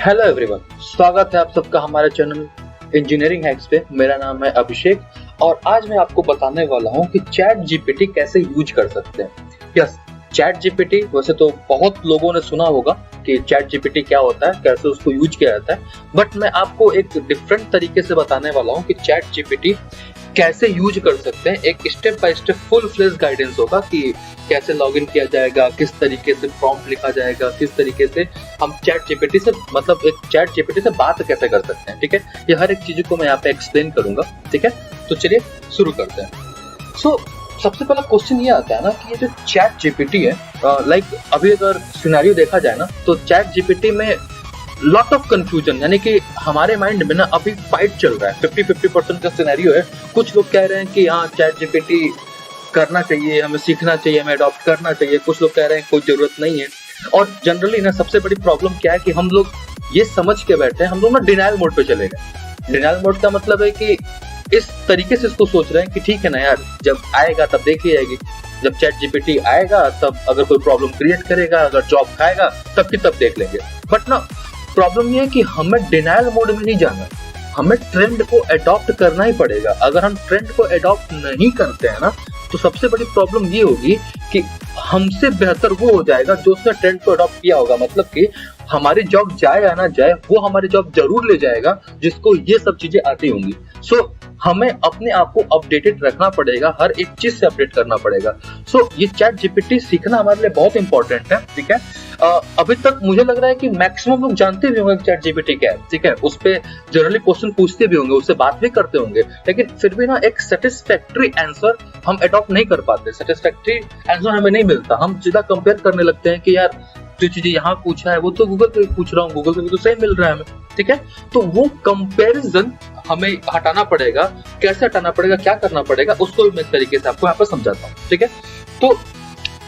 Hello everyone, स्वागत है आप सबका हमारे चैनल इंजीनियरिंग हैक्स पे। मेरा नाम है अभिषेक और आज मैं आपको बताने वाला हूँ कि चैट जीपीटी कैसे यूज कर सकते हैं। यस, चैट जीपीटी वैसे तो बहुत लोगों ने सुना होगा कि चैट जीपीटी क्या होता है, कैसे उसको यूज किया जाता है, बट मैं आपको एक डिफरेंट तरीके से बताने वाला हूँ कि चैट जीपीटी कैसे यूज कर सकते हैं। एक step by step full fledged guidance होगा कि कैसे लॉगिन किया जाएगा, किस तरीके से प्रॉम्प्ट लिखा जाएगा, किस तरीके से हम चैट जीपीटी से एक चैट जीपीटी से बात कैसे कर सकते हैं। ठीक है, ये हर एक चीज को मैं यहाँ पे एक्सप्लेन करूंगा। ठीक है, तो चलिए शुरू करते हैं। सबसे पहला क्वेश्चन ये आता है ना कि ये जो चैट जीपीटी है, अभी अगर सिनेरियो देखा जाए ना तो चैट जीपीटी में लॉट ऑफ कंफ्यूजन, यानी कि हमारे माइंड में ना अभी फाइट चल रहा है। 50-50% का सिनेरियो है। कुछ लोग कह रहे हैं कि हाँ चैट जीपीटी करना चाहिए, हमें सीखना चाहिए, हमें अडॉप्ट करना चाहिए। कुछ लोग कह रहे हैं कोई जरूरत नहीं है। और जनरली ना सबसे बड़ी प्रॉब्लम क्या है कि हम लोग ये समझ के बैठे हैं, हम लोग ना डिनायल मोड पे चले गए। डिनायल मोड का मतलब है कि इस तरीके से इसको सोच रहे हैं कि ठीक है ना यार, जब आएगा तब देख ली जाएगी। जब चैट जीपीटी आएगा तब अगर कोई प्रॉब्लम क्रिएट करेगा, अगर जॉब खाएगा तब की तब देख लेंगे। बट ना प्रॉब्लम ये है कि हमें डिनायल मोड में नहीं जाना, हमें ट्रेंड को अडॉप्ट करना ही पड़ेगा। अगर हम ट्रेंड को अडॉप्ट नहीं करते हैं ना तो सबसे बड़ी प्रॉब्लम ये होगी कि हमसे बेहतर वो हो जाएगा जो उसने ट्रेंड को अडॉप्ट किया होगा। मतलब कि हमारी जॉब जाए या ना जाए, वो हमारी जॉब जरूर ले जाएगा जिसको ये सब चीजें आती होंगी। हमें अपने आप को अपडेटेड रखना पड़ेगा, हर एक चीज से अपडेट करना पड़ेगा। ये चैट जीपीटी सीखना हमारे लिए बहुत इंपॉर्टेंट है। ठीक है, अभी तक मुझे लग रहा है कि मैक्सिमम लोग जानते भी होंगे चैट जीपीटी क्या है। ठीक है, उस पे जनरली क्वेश्चन पूछते भी होंगे, उससे बात भी करते होंगे, लेकिन फिर भी ना एक सेटिस्फैक्टरी आंसर हम अडॉप्ट नहीं कर पाते, सेटिस्फैक्टरी आंसर हमें नहीं मिलता। हम सीधा कंपेयर करने लगते हैं कि यार जो चीजें यहाँ पूछा है वो तो गूगल पे पूछ रहा हूँ, गूगल पे भी तो सही मिल रहा है हमें। ठीक है, तो वो कंपैरिजन हमें हटाना पड़ेगा। कैसे हटाना पड़ेगा, क्या करना पड़ेगा, उसको भी मैं तरीके से आपको यहाँ पर समझाता हूँ। ठीक है, तो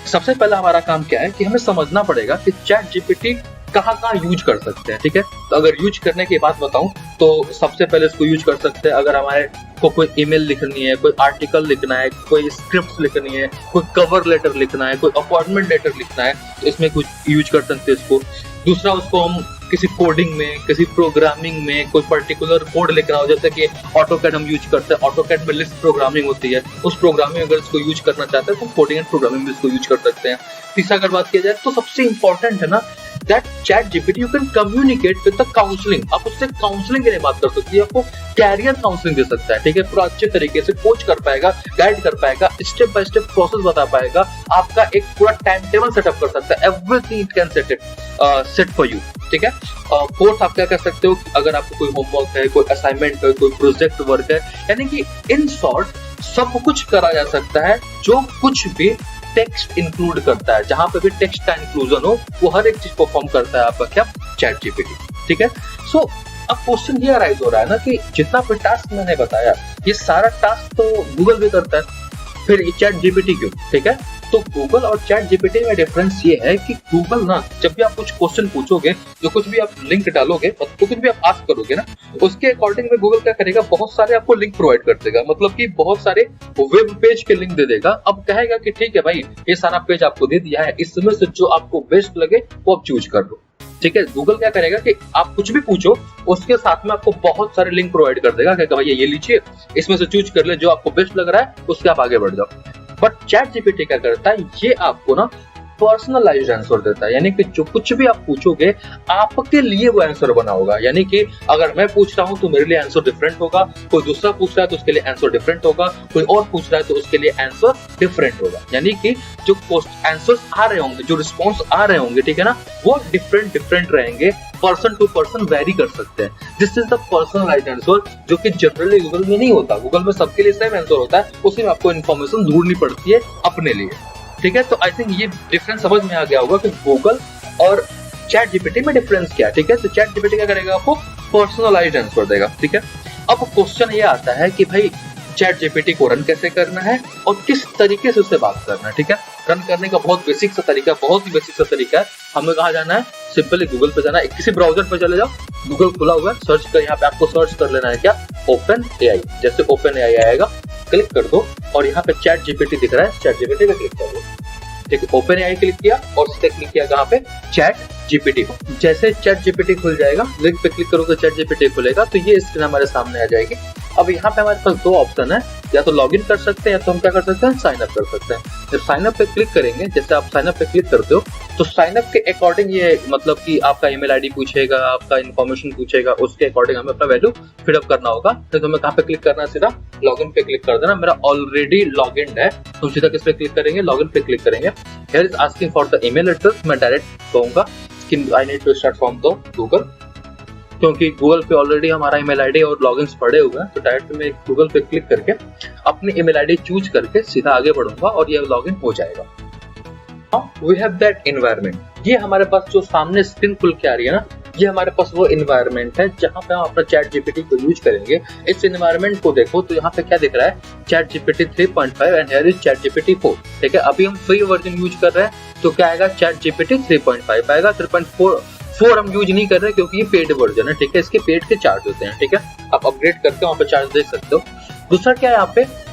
सबसे पहला हमारा काम क्या है कि हमें समझना पड़ेगा कि चैट जीपीटी कहाँ यूज कर सकते हैं। ठीक है, तो अगर यूज करने की बात बताऊं तो सबसे पहले इसको यूज कर सकते हैं अगर हमारे को कोई ईमेल लिखनी है, कोई आर्टिकल लिखना है, कोई स्क्रिप्ट लिखनी है, कोई कवर लेटर लिखना है, कोई अपॉइंटमेंट लेटर लिखना है, तो इसमें कुछ यूज कर सकते हैं इसको। दूसरा, उसको हम किसी कोडिंग में, किसी प्रोग्रामिंग में कोई पर्टिकुलर कोड लिखना हो, जैसे कि ऑटोकैड हम यूज करते हैं। ऑटोकैड में लिस्ट प्रोग्रामिंग होती है, उस प्रोग्रामिंग अगर इसको यूज करना चाहते हैं तो कोडिंग एंड प्रोग्रामिंग में इसको यूज कर सकते हैं। तीसरा अगर बात किया जाए तो सबसे इंपॉर्टेंट है ना that chat GPT you can communicate with the counselling. आप उससे काउंसलिंग के लिए बात कर सकती है, आपको कैरियर काउंसलिंग दे सकता है। ठीक है, पूरा अच्छे तरीके से कोच कर पाएगा, गाइड कर पाएगा, स्टेप बाय स्टेप प्रोसेस बता पाएगा, आपका एक पूरा टाइम टेबल सेटअप कर सकता है। Everything it can set for you. ठीक है, फोर्थ आप क्या कर सकते हो, अगर आपको कोई होमवर्क है, कोई असाइनमेंट है, कोई प्रोजेक्ट वर्क है, यानी कि इन शॉर्ट सब कुछ करा जा सकता है जो कुछ भी टेक्स्ट इंक्लूड करता है। जहां पे भी टेक्स्ट का इंक्लूजन हो वो हर एक चीज परफॉर्म करता है आपका क्या, चैट जीपीटी। ठीक है, अब क्वेश्चन ये अराइज हो रहा है ना कि जितना भी टास्क मैंने बताया ये सारा टास्क तो गूगल भी करता है, फिर ये चैट जीपीटी क्यों? ठीक है, तो गूगल और चैट जीपीटी में डिफरेंस ये है कि गूगल ना जब भी आप कुछ क्वेश्चन पूछोगे, जो कुछ भी आप लिंक डालोगे, तो कुछ भी आप आस्क करोगे ना, उसके अकॉर्डिंग में गूगल क्या करेगा, बहुत सारे आपको लिंक प्रोवाइड कर देगा। मतलब कि बहुत सारे वेब पेज के लिंक दे देगा। अब कहेगा कि ठीक है भाई, ये सारा पेज आपको दे दिया है, इसमें से जो आपको बेस्ट लगे वो आप चूज कर लो। ठीक है, गूगल क्या करेगा कि आप कुछ भी पूछो उसके साथ में आपको बहुत सारे लिंक प्रोवाइड कर देगा कि भाई ये लीजिए, इसमें से चूज कर ले, जो आपको बेस्ट लग रहा है उसके आप आगे बढ़ जाओ। बट चैट जीपीटी क्या करता है, ये आपको ना पर्सनलाइज्ड आंसर देता है, यानी कि जो कुछ भी आप पूछोगे आपके लिए वो आंसर बना होगा। यानी कि अगर मैं पूछ रहा हूं तो मेरे लिए आंसर डिफरेंट होगा, कोई दूसरा पूछ रहा है तो उसके लिए आंसर डिफरेंट होगा, कोई और पूछ रहा है तो उसके लिए आंसर डिफरेंट होगा। यानी कि जो आंसर्स आ रहे होंगे, जो रिस्पॉन्स आ रहे होंगे, ठीक है ना, वो डिफरेंट रहेंगे, पर्सन टू पर्सन वेरी कर सकते हैं। This is the personalised answer, जो कि जनरली गूगल में नहीं होता। गूगल में सबके लिए सेम आंसर होता है, उसी में आपको इन्फॉर्मेशन ढूंढनी पड़ती है अपने लिए। ठीक है, तो आई थिंक ये डिफरेंस समझ में आ गया होगा कि गूगल और चैट जीपीटी में डिफरेंस क्या है। ठीक है, तो चैट जीपीटी क्या करेगा, आपको पर्सनलाइज्ड आंसर देगा। ठीक है, अब क्वेश्चन ये आता है कि भाई चैट जीपीटी को रन कैसे करना है और किस तरीके से उससे बात करना है। ठीक है, रन करने का बहुत बेसिक सा तरीका, बहुत ही बेसिक सा तरीका है। हमें कहाँ जाना है, सिंपली गूगल पे जाना है, किसी ब्राउजर पे चले जाओ, गूगल खुला हुआ है, सर्च कर, यहाँ पे आपको सर्च कर लेना है क्या, ओपन एआई। जैसे ओपन एआई आएगा क्लिक कर दो और यहाँ पे चैट जीपीटी दिख रहा है, चैट जीपीटी पे क्लिक कर दो। ठीक है, ओपन एआई क्लिक किया और सीधा क्लिक किया कहाँ पे, चैट जीपीटी। जैसे चैट जीपीटी खुल जाएगा, लिंक पे क्लिक करोगे चैट जीपीटी खुलेगा, तो ये स्क्रीन हमारे सामने आ जाएगी। अब यहाँ पे हमारे पास दो ऑप्शन है, या तो लॉगिन कर सकते हैं या तो हम क्या कर सकते हैं, साइन अप कर सकते हैं। जब साइन अप पे क्लिक करेंगे, जैसे आप साइन अप पे क्लिक करते हो तो साइन अप के अकॉर्डिंग ये मतलब कि आपका ईमेल आईडी पूछेगा, आपका इन्फॉर्मेशन पूछेगा, उसके अकॉर्डिंग हमें अपना वैल्यू फिलअप करना होगा। तो हमें कहाँ पे क्लिक करना है, सीधा लॉगिन पे क्लिक कर देना। मेरा ऑलरेडी लॉगिन है तो सीधा किस पे क्लिक करेंगे, लॉगिन पे क्लिक करेंगे। Here is asking for the email address, मैं डायरेक्ट कहूंगा कि I need to start from the Google, क्योंकि गूगल पे ऑलरेडी हमारा ईमेल आईडी और लॉगिन्स पड़े हुए हैं। तो डायरेक्ट मैं गूगल पे क्लिक करके अपनी ईमेल आईडी चूज करके सीधा आगे बढ़ूंगा और ये लॉगिन हो जाएगा। वी हैव दैट एनवायरनमेंट, ये हमारे पास जो सामने स्क्रीन खुल के आ रही है ना, ये हमारे पास वो एनवायरनमेंट है जहां पे हम अपना चैट जीपीटी को यूज करेंगे। इस एनवायरनमेंट को देखो तो यहाँ पे क्या दिख रहा है, chat GPT 3.5 and here is chat GPT 4। ठीक है, अभी हम फ्री वर्जन यूज कर रहे हैं तो क्या आएगा, चैट जीपीटी 3.5 आएगा। 3.4 हम यूज नहीं कर रहे क्योंकि ये पेड वर्जन है। ठीक है, इसके पेड के चार्ज होते हैं। ठीक है, आप अपग्रेड करके वहाँ पे चार्ज देख सकते हो। दूसरा क्या है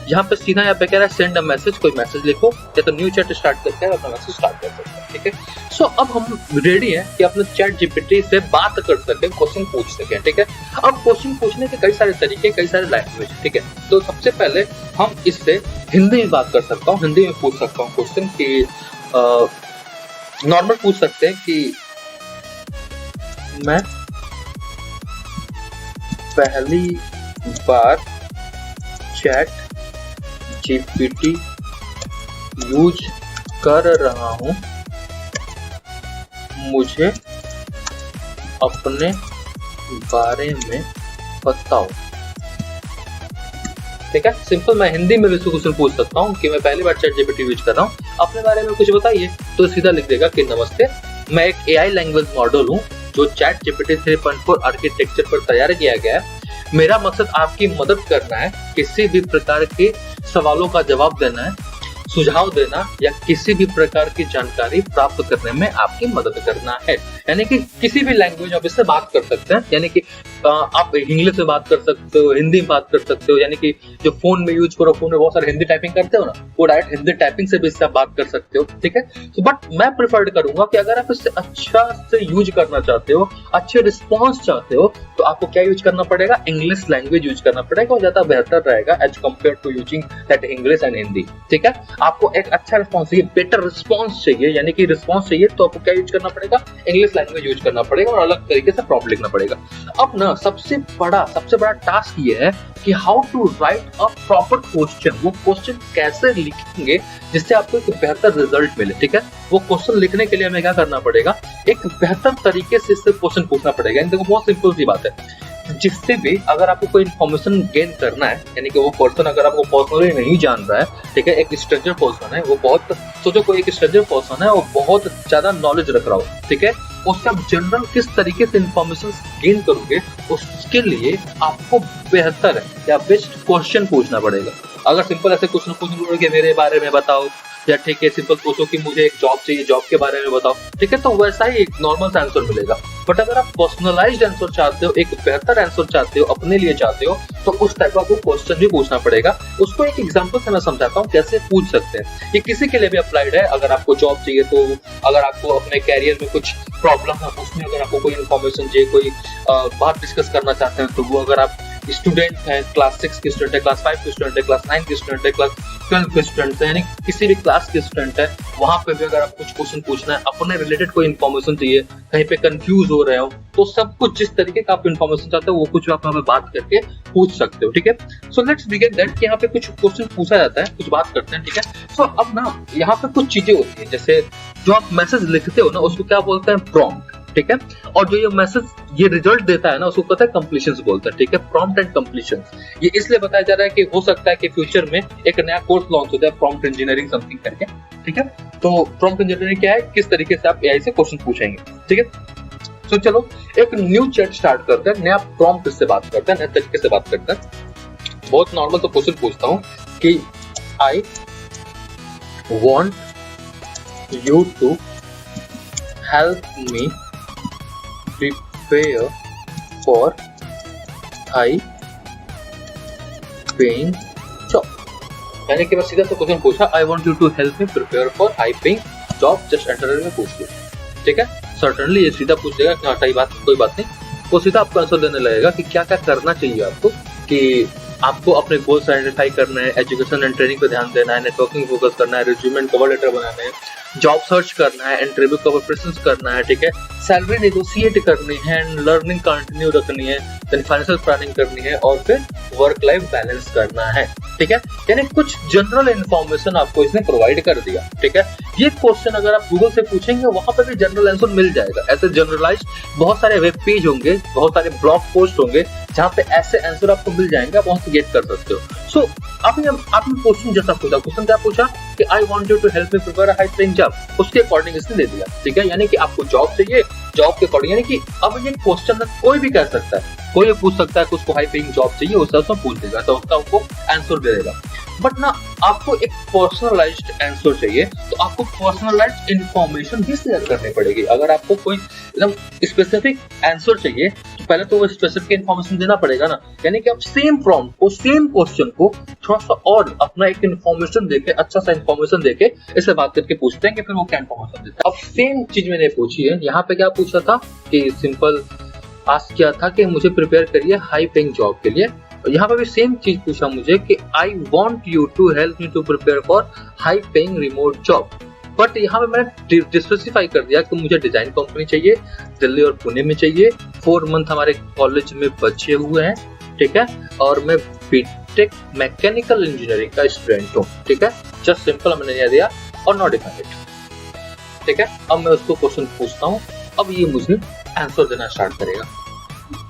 यहाँ पे सीधा यहाँ पे कह रहा है सेंड अ मैसेज, कोई मैसेज लिखो या तो न्यू चैट स्टार्ट करके अपना मैसेज स्टार्ट कर सकते हैं। ठीक है, सो अब हम रेडी हैं कि अपने चैट जीपीटी से बात कर सकें, क्वेश्चन पूछ सकें। ठीक है, अब क्वेश्चन पूछने के कई सारे तरीके, कई सारे लैंग्वेज। ठीक है, तो सबसे पहले हम इससे हिंदी में बात कर सकता हूँ, हिंदी में पूछ सकता हूँ क्वेश्चन की नॉर्मल पूछ सकते हैं कि मैं पहली बार चैट जीपीटी यूज कर रहा हूं, मुझे अपने बारे में बताओ। ठीक है, सिंपल मैं हिंदी में भी क्वेश्चन पूछ सकता हूँ कि मैं पहली बार चैट जीपीटी यूज कर रहा हूँ, अपने बारे में कुछ बताइए। तो सीधा लिख देगा कि नमस्ते, मैं एक एआई लैंग्वेज मॉडल हूँ जो चैट जीपीटी 3.4 आर्किटेक्चर पर तैयार किया गया है। मेरा मकसद आपकी मदद करना है, किसी भी प्रकार के सवालों का जवाब देना है, सुझाव देना या किसी भी प्रकार की जानकारी प्राप्त करने में आपकी मदद करना है। यानी कि किसी भी लैंग्वेज आप इससे बात कर सकते हैं, यानी कि आप इंग्लिश में बात कर सकते हो, हिंदी में बात कर सकते हो, यानी कि जो फोन में यूज करो, फोन में बहुत सारे हिंदी टाइपिंग करते हो ना, वो डायरेक्ट हिंदी टाइपिंग से भी इससे आप बात कर सकते हो। ठीक है, तो बट मैं प्रेफर करूंगा कि अगर आप इससे अच्छा से यूज करना चाहते हो, अच्छे रिस्पॉन्स चाहते हो, तो आपको क्या यूज करना पड़ेगा, इंग्लिश लैंग्वेज यूज करना पड़ेगा, और ज्यादा बेहतर रहेगा as compare to using that English and Hindi. ठीक है, आपको एक अच्छा रिस्पॉन्स चाहिए, बेटर रिस्पॉन्स चाहिए, यानी कि रिस्पॉन्स चाहिए तो आपको क्या यूज करना पड़ेगा, इंग्लिश लैंग्वेज यूज करना पड़ेगा और अलग तरीके से प्रॉम्प्ट लिखना पड़ेगा। अब ना सबसे बड़ा टास्क ये है कि how to write a proper question. वो क्वेश्चन कैसे लिखेंगे जिससे आपको एक बेहतर रिजल्ट मिले। ठीक है, वो क्वेश्चन लिखने के लिए हमें क्या करना पड़ेगा, एक बेहतर तरीके से इससे क्वेश्चन पूछना पड़ेगा। देखो बहुत सिंपल सी बात है, जिससे भी अगर आपको कोई इन्फॉर्मेशन गेन करना है, यानी कि वो पर्सन अगर आपको पर्सनली नहीं जान रहा है, ठीक है, एक स्ट्रेंजर पर्सन है, वो बहुत सोचो कोई एक स्ट्रेंजर पर्सन है और बहुत ज्यादा नॉलेज रख रहा हो, ठीक है, उससे आप जनरल किस तरीके से इन्फॉर्मेशन गेन करोगे, उसके लिए आपको बेहतर है या बेस्ट क्वेश्चन पूछना पड़ेगा। अगर सिंपल ऐसे क्वेश्चन पूछोगे कि मेरे बारे में बताओ, या ठीक है सिंपल पूछो कि मुझे एक जॉब चाहिए, जॉब के बारे में बताओ, ठीक है, तो वैसा ही एक नॉर्मल सा आंसर मिलेगा। बट अगर आप पर्सनलाइज्ड आंसर चाहते हो, एक बेहतर आंसर चाहते हो, अपने लिए चाहते हो, तो उस टाइप का आपको क्वेश्चन भी पूछना पड़ेगा। उसको एक एग्जांपल से मैं समझाता हूँ कैसे पूछ सकते हैं। ये किसी के लिए भी अप्लाइड है, अगर आपको जॉब चाहिए तो, अगर आपको अपने कैरियर में कुछ प्रॉब्लम है उसमें अगर आपको कोई इन्फॉर्मेशन चाहिए, कोई बात डिस्कस करना चाहते हैं, तो वो अगर आप स्टूडेंट है, क्लास 6 के स्टूडेंट है, क्लास 5 के स्टूडेंट है, क्लास 9 के स्टूडेंट है, क्लास 12 के स्टूडेंट है, यानी किसी भी क्लास के स्टूडेंट है, वहां पे भी अगर आप कुछ क्वेश्चन पूछना है, अपने रिलेटेड कोई इन्फॉर्मेशन चाहिए, कहीं पे कंफ्यूज हो रहे हो, तो सब कुछ जिस तरीके का आप इन्फॉर्मेशन चाहते हो वो कुछ आप हमें बात करके पूछ सकते हो। ठीक है, सो लेट्स बिगिन दैट कि यहाँ पे कुछ क्वेश्चन पूछा जाता है, कुछ बात करते हैं। ठीक है, सो अब ना यहाँ पे कुछ चीजें होती है, जैसे जो आप मैसेज लिखते हो ना उसको क्या बोलते हैं, प्रॉम्प्ट। ठीक है, और जो ये मैसेज ये रिजल्ट देता है ना उसको कहते हैं कंप्लीशंस बोलते हैं। ठीक है, प्रॉम्प्ट एंड कंप्लीशंस, ये इसलिए बताया जा रहा है कि हो सकता है कि फ्यूचर में एक नया कोर्स लॉन्च होता है, प्रॉम्प्ट इंजीनियरिंग समथिंग करके। ठीक है, तो प्रॉम्प्ट इंजीनियरिंग क्या है, किस तरीके से आप एआई से क्वेश्चन पूछेंगे। ठीक है, तो चलो एक न्यू चैट स्टार्ट करते हैं, नया प्रॉम्प्ट से बात करते हैं, नए तरीके से बात करते हैं। बहुत नॉर्मल तो क्वेश्चन पूछता हूँ कि I want you to help me prepare for high paying job। यानी कि बस सीधा सा क्वेश्चन पूछा, I want you to help me prepare for high paying job, just enter में पूछ लो, ठीक है। सर्टेनली ये सीधा पूछ देगा कि हाँ सही बात, कोई बात नहीं, वो सीधा आपको आंसर देने लगेगा कि क्या क्या करना चाहिए आपको, कि आपको अपने गोल्स आइडेंटिफाई करना है, एजुकेशन एंड ट्रेनिंग पे ध्यान देना है, नेटवर्किंग फोकस करना है, रिज्यूमे एंड कवर लेटर बनाना है, जॉब सर्च करना है, इंटरव्यू कवर प्रेजेंस करना है, ठीक है, सैलरी नेगोशिएट करनी है, लर्निंग कंटिन्यू रखनी है, देन फाइनेंशियल प्लानिंग करनी है और फिर वर्क लाइफ बैलेंस करना है, ठीक है। यानी कुछ जनरल इन्फॉर्मेशन आपको इसने प्रोवाइड कर दिया, ठीक है। ये क्वेश्चन अगर आप गूगल से पूछेंगे वहां पर भी जनरल आंसर मिल जाएगा। ऐसे जनरलाइज्ड बहुत सारे वेब पेज होंगे, बहुत सारे ब्लॉग पोस्ट होंगे जहाँ पे ऐसे आंसर आपको मिल जाएंगे, आप वहां से गेट कर सकते हो। सो आपने क्वेश्चन जैसा पूछा, क्वेश्चन क्या पूछा कि I want you to help me prepare a high paying job, उसके अकॉर्डिंग इसने दे दिया, ठीक है। यानी कि आपको जॉब चाहिए, जॉब के अकॉर्डिंग, यानी कि अब ये क्वेश्चन कोई भी कह सकता है, कोई पूछ सकता है कि उसको हाई पेइंग जॉब चाहिए, उससे उसको पूछ देगा तो उसका आपको आंसर दे देगा। बट ना आपको एक पर्सनलाइज्ड आंसर चाहिए तो आपको पर्सनलाइज्ड इंफॉर्मेशन भी शेयर करनी पड़ेगी। अगर आपको कोई एकदम स्पेसिफिक आंसर चाहिए तो पहले तो वो स्पेसिफिक इंफॉर्मेशन देना पड़ेगा ना। यानी कि आप सेम प्रॉम्प्ट को, सेम क्वेश्चन को थोड़ा सा और अपना एक इंफॉर्मेशन देके, अच्छा सा इंफॉर्मेशन देके इससे बात करके पूछते हैं कि फिर वो क्या इंफॉर्मेशन देता है। अब सेम चीज मैंने पूछी है, यहाँ पे क्या पूछा था कि सिंपल आस्क किया था कि मुझे प्रिपेयर करिए हाई पेइंग जॉब के लिए। यहाँ पे भी सेम चीज पूछा मुझे कि I want you to help me to prepare for high paying remote job. But यहाँ पे मैंने स्पेसिफाई कर दिया कि मुझे डिजाइन कंपनी चाहिए, दिल्ली और पुणे में चाहिए, 4 मंथ हमारे कॉलेज में बचे हुए हैं, ठीक है, और मैं बीटेक मैकेनिकल इंजीनियरिंग का स्टूडेंट हूँ, ठीक है। जस्ट सिंपल मैंने यह दिया और नॉट डिफाइंड, ठीक है। अब मैं उसको क्वेश्चन पूछता हूँ, अब ये मुझे आंसर देना स्टार्ट करेगा,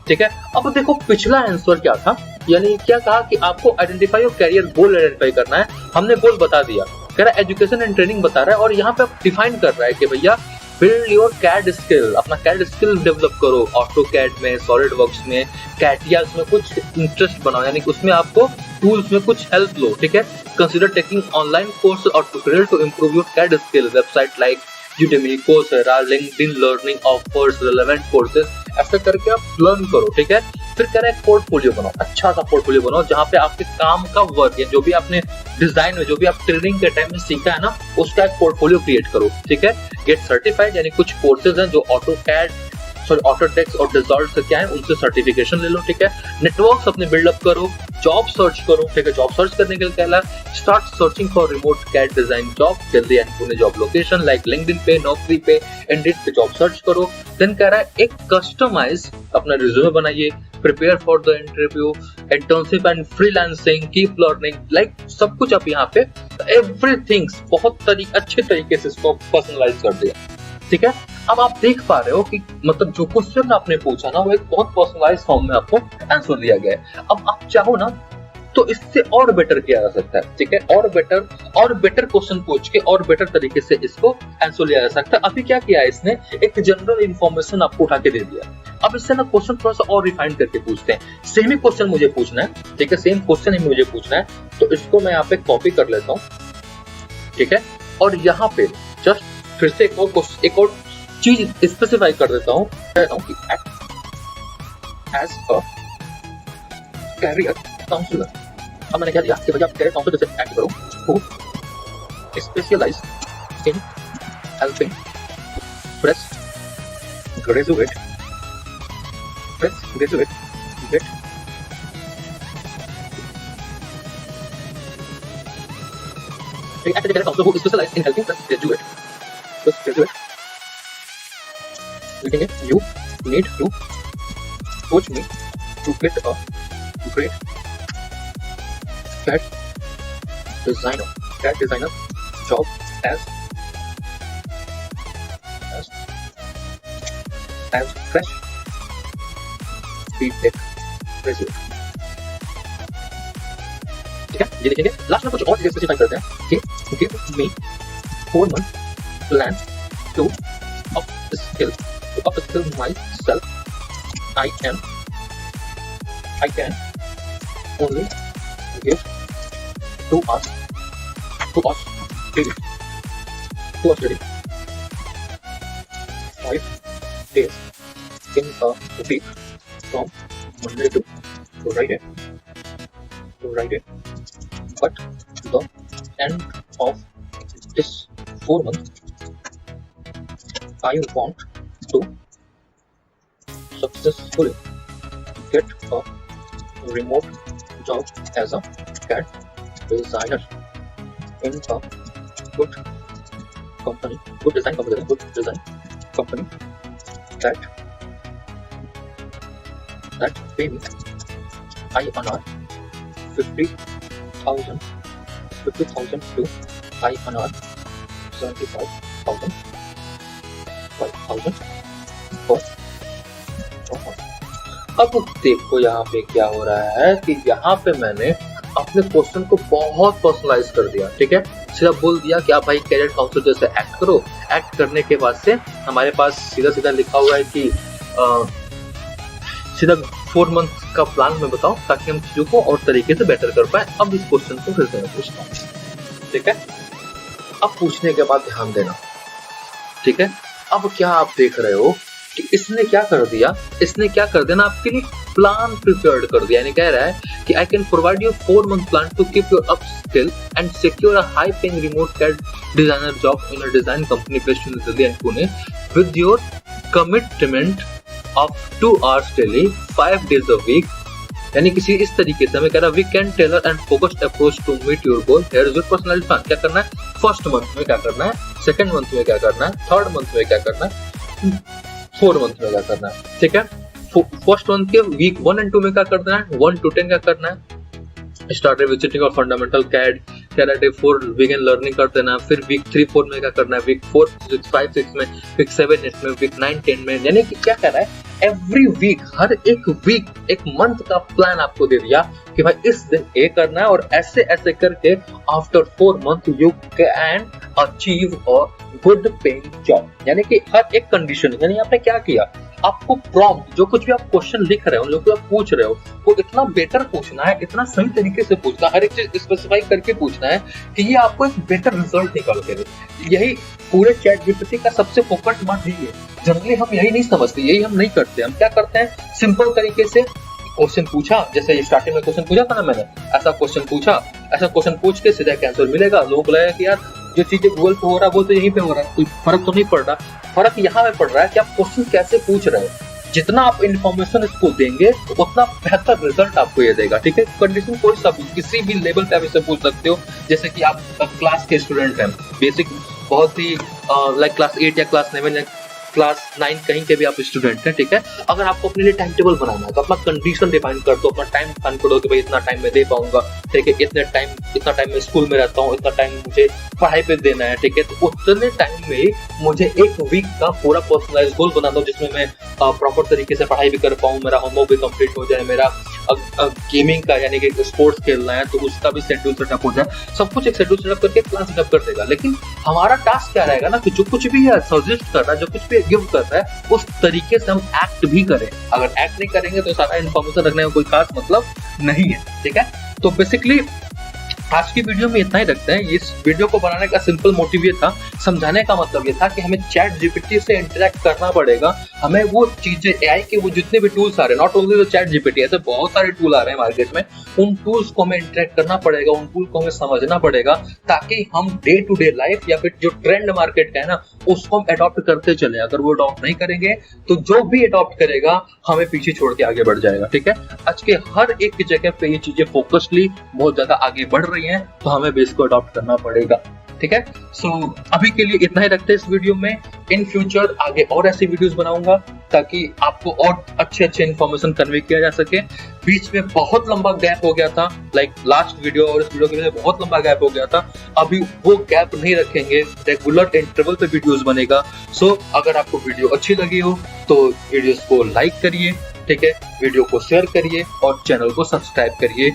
ठीक है। अब देखो पिछला आंसर क्या था, यानी क्या कहा कि आपको आइडेंटिफाई और कैरियर गोल आइडेंटिफाई करना है। हमने गोल बता दिया, कह रहा है एजुकेशन एंड ट्रेनिंग बता रहा है, और यहाँ पे आप डिफाइन कर रहा है कि भैया बिल्ड योर कैड स्किल, अपना कैड स्किल डेवलप करो, ऑटो कैड में, सॉलिड वर्क्स में, कैटिया में कुछ इंटरेस्ट बनाओ, यानी कि उसमें आपको टूल्स में कुछ हेल्प लो, ठीक है। कंसीडर टेकिंग ऑनलाइन कोर्स और tutorial to improve your CAD skill, website like Udemy, Coursera, LinkedIn Learning offers relevant courses, ऐसा करके आप लर्न करो, ठीक है। फिर कह रहा है पोर्टफोलियो बनाओ, अच्छा सा पोर्टफोलियो बनाओ जहाँ पे आपके काम का वर्क है, जो भी आपने डिजाइन में, जो भी आप ट्रेनिंग के टाइम में सीखा है ना, उसका एक पोर्टफोलियो क्रिएट करो, ठीक है। गेट सर्टिफाइड, यानी कुछ कोर्सेज हैं जो ऑटोडेस्क और डिजॉल्ट से क्या है उनसे सर्टिफिकेशन ले लो, ठीक है। नेटवर्क्स अपने बिल्डअप करो, जॉब सर्च करो, ठीक है। जॉब सर्च करने के लिए कहला start searching for remote CAD design job, Delhi and Pune job location like LinkedIn पे, नौकरी पे, इंडीड पे जॉब सर्च करो। देन कह रहा है एक कस्टमाइज अपना रिज्यूमे बनाइए, prepare for the interview, internship and freelancing, keep learning, like सब कुछ आप यहाँ पे एवरीथिंग बहुत अच्छे तरीके से इसको पर्सनलाइज कर दिया, ठीक है। अब आप देख पा रहे हो कि मतलब जो क्वेश्चन आपने पूछा ना वो एक बहुत पर्सनलाइज फॉर्म में आपको आंसर दिया गया है। अब आप चाहो ना तो इससे और बेटर किया जा सकता है, ठीक है। और बेटर क्वेश्चन पूछ के और बेटर तरीके से इसको आंसर लिया जा सकता है। अभी क्या किया है इसने, एक जनरल इंफॉर्मेशन आपको उठा के दे दिया। अब इससे ना क्वेश्चन थोड़ा सा और रिफाइन करके पूछते हैं। सेम ही क्वेश्चन मुझे पूछना है, ठीक है, सेम क्वेश्चन ही मुझे पूछना है, तो इसको मैं यहाँ पे कॉपी कर लेता हूँ, ठीक है। और यहाँ पे जस्ट फिर से एक और चीज स्पेसिफाई कर देता हूँ कि एज अ कैरियर काउंसलर। अब मैंने क्या दिया कि भैया आप कैरियर काउंसलर जैसे एक्ट करो, who specialise in helping fresh graduate get career counsellor who specialise in helping fresh graduate you need to coach me to get a great CAD designer job as fresh BTech graduate, ठीक है। ये देखेंगे last में कुछ और चीजें specify करते हैं कि give me 4 month plan to upskill myself. I can only give to us daily 5 days in a week from Monday to Friday, but the end of this 4 month, I want to successfully get a remote job as a CAD designer in a good company, good design company that pay me INR 50,000 to INR 75,000 per month। अब देखो यहाँ पे क्या हो रहा है कि यहाँ पे मैंने अपने क्वेश्चन को बहुत पर्सनलाइज कर दिया, ठीक है। सीधा बोल दिया कि आप भाई कैरियर काउंसलर जैसे एक्ट करो। एक्ट करने के बाद से हमारे पास सीधा सीधा लिखा हुआ है कि सीधा 4 मंथ का प्लान में बताओ ताकि हम चीजों को और तरीके से बेटर कर पाए। अब इस क्वेश्चन को फिर से मैं पूछता हूँ, ठीक है। अब पूछने के बाद ध्यान देना, ठीक है। अब क्या आप देख रहे हो कि इसने क्या कर दिया, इसने क्या कर देना आपके लिए प्लान प्रिपेयर्ड कर दिया। यानी कह रहा है कि I can provide you 4 month plan to keep your upskill and secure a high paying remote CAD designer job in a design company based in Delhi and Pune with your commitment of 2 hours daily 5 days a week। यानी किसी इस तरीके से हमें कह रहा है we can tailor and focused approach to meet your goal. Here is your personality plan. क्या करना है, फर्स्ट मंथ में क्या करना है, सेकंड मंथ में क्या करना है, थर्ड मंथ में क्या करना है, 4 मंथ में क्या करना है, ठीक है। फर्स्ट मंथ के वीक 1 and 2 में क्या करना है, 1 to 10 क्या करना है, स्टार्टेड विद सिटिंग और fundamental CAD karate 4 begin learning कर देना। फिर वीक 3 4 में क्या करना है, वीक 4 6 5 6 में, वीक 7 8 में, वीक 9 10 में। यानी कि क्या कर रहा है, एवरी वीक, हर एक वीक एक मंथ का प्लान आपको दे दिया कि भाई इस दिन ये करना है और ऐसे ऐसे करके after 4 month you can achieve a good paying job. यानी कि हर एक कंडीशन, यानी आपने क्या किया, आपको प्रॉम्प्ट जो कुछ भी आप क्वेश्चन लिख रहे हो, जो कुछ आप पूछ रहे हो, वो इतना बेटर पूछना है, इतना सही तरीके से पूछना है, हर एक चीज स्पेसिफाई करके पूछना है कि ये आपको एक बेटर रिजल्ट निकाल के दे। यही पूरे चैट जीपीटी का सबसे फोकस्ड बात यही है। जनरली हम यही नहीं समझते, यही हम नहीं करते। हम क्या करते हैं, सिंपल तरीके से क्वेश्चन पूछा, जैसे स्टार्टिंग में क्वेश्चन पूछा था ना मैंने, ऐसा क्वेश्चन पूछा, ऐसा क्वेश्चन पूछ के सीधा आंसर मिलेगा। लोग बोलेगा कि यार जो चीजें गूगल पे हो रहा है वो तो यहीं पे हो रहा है, कोई फर्क तो नहीं पड़ रहा। फर्क यहाँ पे पड़ रहा है कि आप क्वेश्चन कैसे पूछ रहे हो। जितना आप इन्फॉर्मेशन इसको देंगे उतना बेहतर रिजल्ट आपको ये देगा, ठीक है। कंडीशन कोई सा भी, किसी भी लेवल पे आप इसे पूछ सकते हो। जैसे कि आप क्लास के स्टूडेंट हैं, बेसिक बहुत ही लाइक क्लास 8 या क्लास 9 या क्लास 9 कहीं के भी आप स्टूडेंट हैं, ठीक है। अगर आपको अपने लिए टाइम टेबल बनाना है तो अपना कंडीशन डिफाइन कर दो, अपना टाइम डिफाइन कर दो कि भाई इतना टाइम मैं दे पाऊंगा, ठीक है। इतना टाइम मैं स्कूल में रहता हूँ, इतना टाइम मुझे पढ़ाई पे देना है, ठीक है। तो उतने टाइम में मुझे एक वीक का पूरा पर्सनलाइज गोल बना दो जिसमें मैं प्रॉपर तरीके से पढ़ाई भी कर पाऊँ, मेरा होमवर्क भी कंप्लीट हो जाए, मेरा गेमिंग का यानी कि स्पोर्ट्स खेलना है तो उसका भी शेड्यूल सेटअप हो जाए। सब कुछ एक शेड्यूल सेटअप करके प्लान सेटअप कर देगा। लेकिन हमारा टास्क क्या रहेगा ना कि जो कुछ भी सजेस्ट कर रहा है, जो कुछ भी गिव कर रहा है, उस तरीके से हम एक्ट भी करें। अगर एक्ट नहीं करेंगे तो सारा इन्फॉर्मेशन रखने का कोई खास मतलब नहीं है, ठीक है। तो बेसिकली आज की वीडियो में इतना ही रखते हैं। इस वीडियो को बनाने का सिंपल मोटिव ये था, समझाने का मतलब ये था कि हमें चैट जीपीटी से इंटरेक्ट करना पड़ेगा। हमें वो चीजें, एआई के वो जितने भी टूल्स आ रहे हैं, नॉट ओनली चैट जीपीटी, ऐसे बहुत सारे टूल आ रहे हैं मार्केट में, उन टूल्स को हमें इंटरेक्ट करना पड़ेगा, उन टूल को हमें समझना पड़ेगा ताकि हम डे टू डे लाइफ या फिर जो ट्रेंड मार्केट का है ना उसको हम अडॉप्ट करते चले। अगर वो अडॉप्ट नहीं करेंगे तो जो भी अडॉप्ट करेगा हमें पीछे छोड़ के आगे बढ़ जाएगा, ठीक है। आज के हर एक जगह पे ये चीजें फोकसली बहुत ज्यादा आगे बढ़ रही हैं, तो हमें भी इसको अडॉप्ट करना पड़ेगा, ठीक है। सो अभी के लिए इतना ही रखते हैं इस वीडियो में। इन फ्यूचर आगे और ऐसी वीडियोस बनाऊंगा ताकि आपको और अच्छे इन्फॉर्मेशन कन्वे किया जा सके। बीच में बहुत लंबा गैप हो गया था, लाइक लास्ट वीडियो और इस वीडियो के बीच बहुत लंबा गैप हो गया था। अभी वो गैप नहीं रखेंगे, रेगुलर इंटरवल पे वीडियोस बनेगा। सो अगर आपको वीडियो अच्छी लगी हो तो वीडियोस को लाइक करिए, ठीक है, वीडियो को शेयर करिए और चैनल को सब्सक्राइब करिए।